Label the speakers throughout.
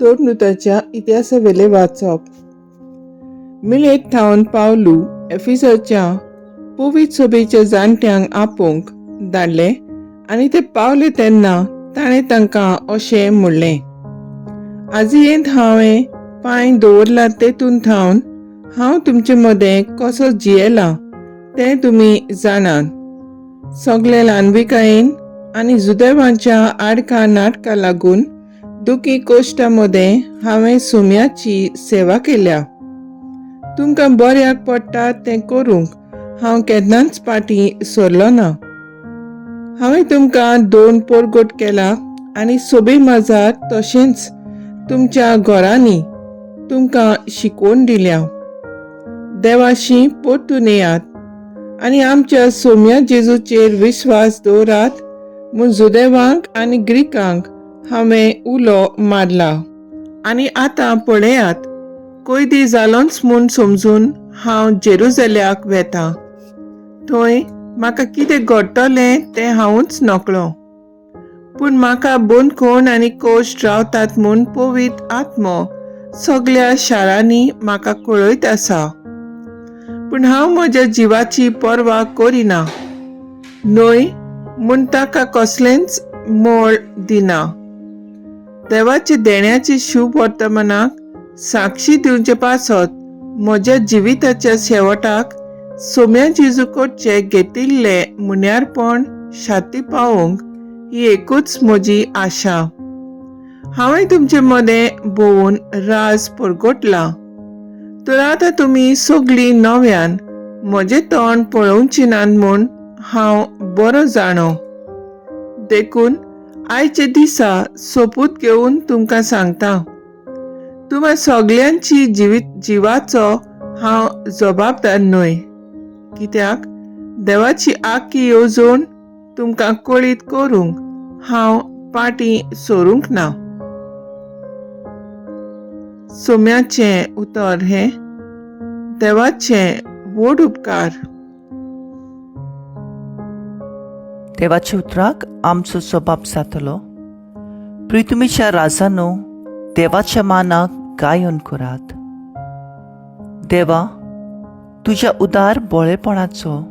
Speaker 1: दोरनुताच्या इतिहासावेले वाचप. मिलेट थावन पावलू एफिसच्या पवित्र सभेच्या जाणट्यांक आपोवंक धाडले आनी ते पावले तेन्ना ताणें तांकां अशें म्हणलें, आजयेंत हांवें पांय दवरला तेतून थावन हांव तुमचे मदें कसो जियेला तें तुमी जाणात. सगळे ल्हानविकायेन आनी जुदैवांच्या आडका नाटका लागून दुखी कोश्टा मदें हांवें सुम्याची सेवा केल्या. तुमकां बऱ्याक पडटा तें करूंक हांव केन्नाच फाटीं सरलो ना. हांवें तुमकां 2 परगट केला आनी सोबे माजार तशेंच तुमच्या घरांनी तुमकां शिकवण दिल्या. देवाशी परतून येयात आनी आमच्या सोम्या जेजूचेर विश्वास दवरात म्हूण जुदेवांक आनी ग्रीकांक हांवें उलो मारला. आनी आतां पळयात, कैदी जालोंच म्हूण समजून हांव जेरुसलेमाक वेतां. थंय म्हाका कितें घडटलें तें हांवूच नकळो. पूण म्हाका बंदखण आनी कोश्ट रावतात म्हूण पवित्र आत्मो सगळ्या शारांनी म्हाका कळयत आसा. पूण हांव म्हज्या जिवाची पर्वा करिना, न्हय म्हूण ताका कसलेंच मोल दिना. देवाचे देण्याचे शुभ वर्तमानाक साक्षी दिवचे पासत म्हज्या जिविताच्या शेवटाक सोम्या जेजू कडचें घेतिल्ले मुन्यारपण शाती पावोवंक ही एकूच म्हजी आशा. हांवें तुमचे मदें भोवून राज परगटला, तर आतां तुमी सगळीं नव्यान म्हजें तोंड पळोवची नात म्हूण हांव बरो जाणो. देखून आयचे दिसा सोपूत घेवन तुमकां सांगता, तुम्हा सगळ्यांची जिवाचो हांव जबाबदार न्हय. कित्याक देवाची आख्खी येवजण तुमकां कळीत करूंक हांव फाटीं सरूंक ना. सोम्याचें उतर हें, देवाचें व्हड उपकार.
Speaker 2: देवाच्या उतराक आमचो जबाब जातलो. पृथ्वीच्या राजानो, देवाच्या मानाक गायन करात. देवा, तुज्या उदार बळेपणाचो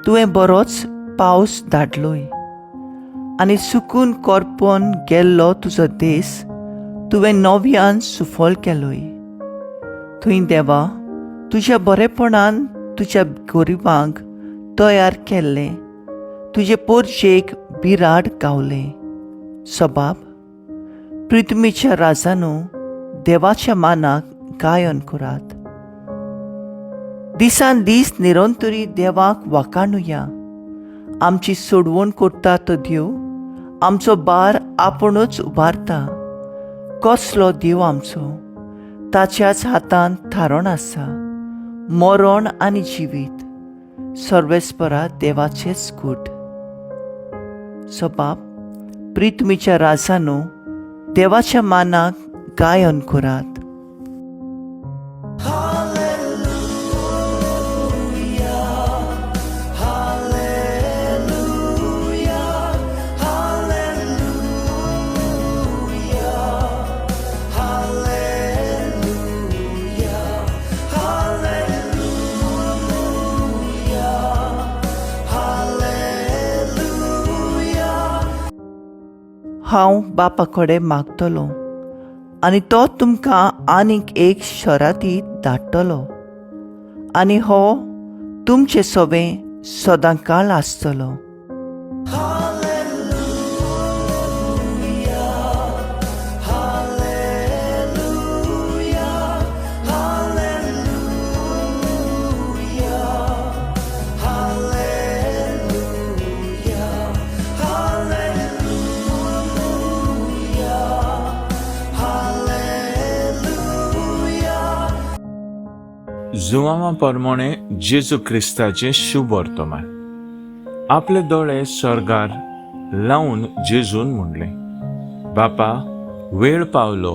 Speaker 2: तुवें बरोच पावस धाडलोय आनी सुकून करपोन गेल्लो तुजो देस तुवें नव्यान सुफल केलोय. थंय देवा, तुज्या बरेपणान तुज्या गरिबांक तयार केल्लें, तुजे पोरजेक बिराड गावलें. सबाब, पृथ्वीच्या राजानो, देवाच्या मानाक गायन करात. दिसान दीस निरंतरी देवाक वाखाणुया. आमची सोडवण करता तो देव आमचो बार आपुणूच उबारता. कसलो देव आमचो, ताच्याच हातांत थारण आसा. मरण आनी जिवीत सर्वेस्परा देवाचेच कूट. सबाब, पृथ्वीच्या राजानो, देवाच्या मानाक गायन करात. हांव बापा कडेन मागतलों आनी तो तुमकां आनीक एक शराती धाडटलो आनी हो तुमचे सोबें सदांकाळ आसतलो.
Speaker 3: जुवामा परमोणे जेजू क्रिस्ताचे शुभ वर्तमान. आपले दोळे स्वर्गार लावून जेजून म्हणलें, बापा, वेळ पावलो.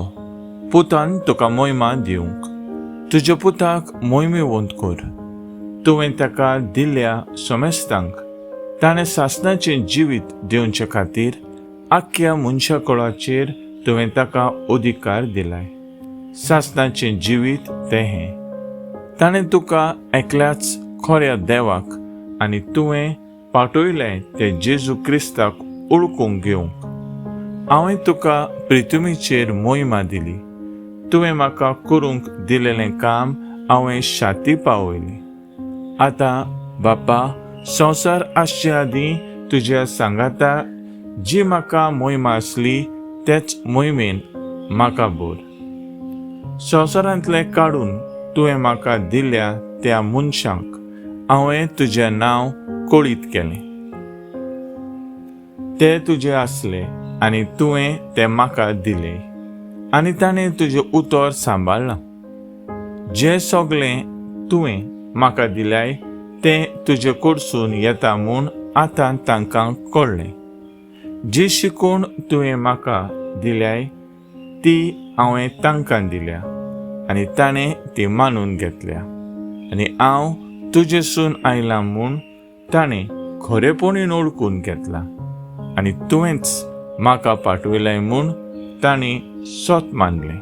Speaker 3: पुतान तुका मोहिमा दिवंक. तुज्या पुताक मोहिमेवंत कर. तुवें ताका दिल्ल्या समेस्तांक ताणें सासणाचें जिवीत दिवचे खातीर आख्ख्या मनशा कुळाचेर तुवें ताका अधिकार दिलाय. सासणाचें जिवीत तें हें. ताणें तुका एकल्याच खऱ्या देवाक आनी तुवें पाठयलें ते जेजू क्रिस्ताक ओळखूंक घेवंक. हांवें तुका पृथ्वीचेर मोहिमा दिली. तुवें म्हाका करूंक दिलेलें काम हांवें शाती पावयली. आतां बापा, संवसार आसचे आदीं तुज्या सांगाता जी म्हाका मोहिमा आसली तेच मोहिमेन म्हाका भर. संवसारांतलें काडून तुवें म्हाका दिल्या त्या मनशांक हांवें तुजें नांव कळीत केलें. ते तुजे आसले आनी तुवें ते म्हाका दिले आनी ताणें तुजें उतर सांबाळ्ळां. जें सगळें तुवें म्हाका दिल्याय तें तुजे कडसून येता म्हूण आतां तांकां कळ्ळें. जी शिकूण तुवें म्हाका दिल्याय ती हांवें तांकां दिल्या आनी ताणें ती मानून घेतल्या आनी हांव तुजेसून आयलां म्हूण ताणें खरेपणीन ओळखून घेतला आनी तुवेंच म्हाका पाठयलें म्हूण तांणी स्वत मानलें.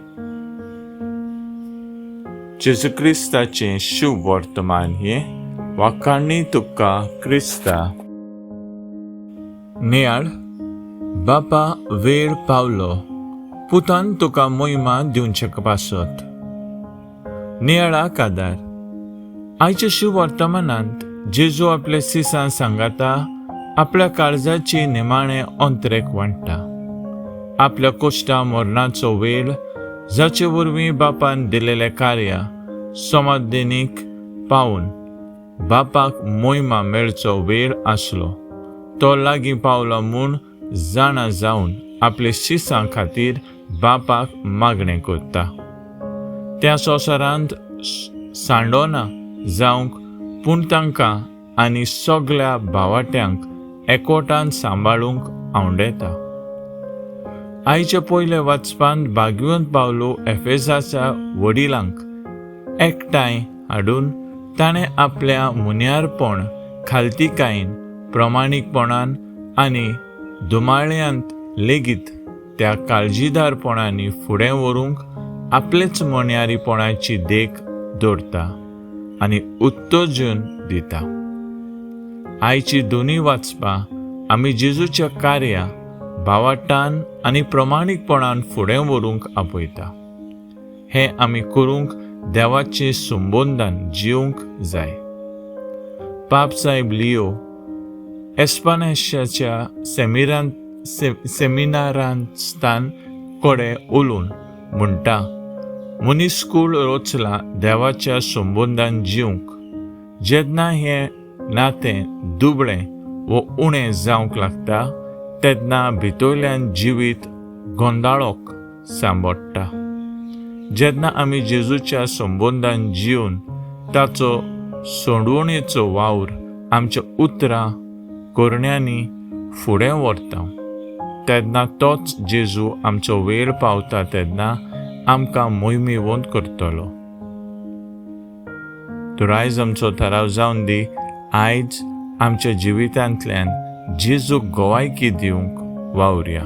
Speaker 3: जेजू क्रिस्ताचें शुभ वर्तमान हें वाखाणणी तुका क्रिस्ता. नियाळ बापा, वेळ पावलो. पुतान तुका मोहिमा दिवचे पासत. नियाळाक आदार. आयच्या शुभ वर्तमानांत जेजू आपल्या सिसां सांगाता आपल्या काळजाची निमाणें अंतरेक वांडटा. आपल्या कोश्टा मरणाचो वेळ जाचे वरवीं बापान दिलेलें कार्य समाधीनीक पावून बापाक मोहिमा मेळचो वेळ आसलो तो लागीं पावलो म्हूण जाणा जावन आपले शिसां खातीर बापाक मागणें करता. त्या संवसारांत सांडोना जावंक पूण तांकां आनी सगळ्या भावाट्यांक एकवटान सांबाळूंक आवडेता. आयच्या पयले वाचपांत भाग्यवंत पावलो एफेसाच्या वडिलांक एकठांय हाडून ताणें आपल्या मुन्यारपण खालतीकायेन प्रमाणीकपणान आनी दुमाळ्यांत लेगीत त्या काळजीदारपणांनी फुडें व्हरूंक आपलेच मुन्यारीपणाची देख दवरता आनी उत्तेजन दिता. आयची दोनी वाचपां आमी जेजूच्या कार्या भावाटान आनी प्रमाणीकपणान फुडें व्हरूंक आपयता. हें आमी करूंक देवाचें संबंदान जिवंक जाय. पाप साहेब लियो एस्पानेशाच्या सेमिनारांस्तान कडे उलोवन म्हणटा, मनीसकूळ रचला देवाच्या संबंदान जिवंक. जेन्ना हें नातें दुबळें वो उणें जावंक लागता तेन्ना भितरल्यान जिवीत गोंदाळोक सांबडटा. जेन्ना आमी जेजूच्या संबंदान जिवन ताचो सोडवणेचो वावर आमच्या उतरां करण्यांनी फुडें व्हरता तेन्ना तोच जेजू आमचो वेळ पावता तेन्ना आमकां मोहिमेवंत करतलो. तर आयज आमचो थाराव जावन दी. आयज आमच्या जिवितांतल्यान जेजूक गोवायकी दिवंक वावुरया.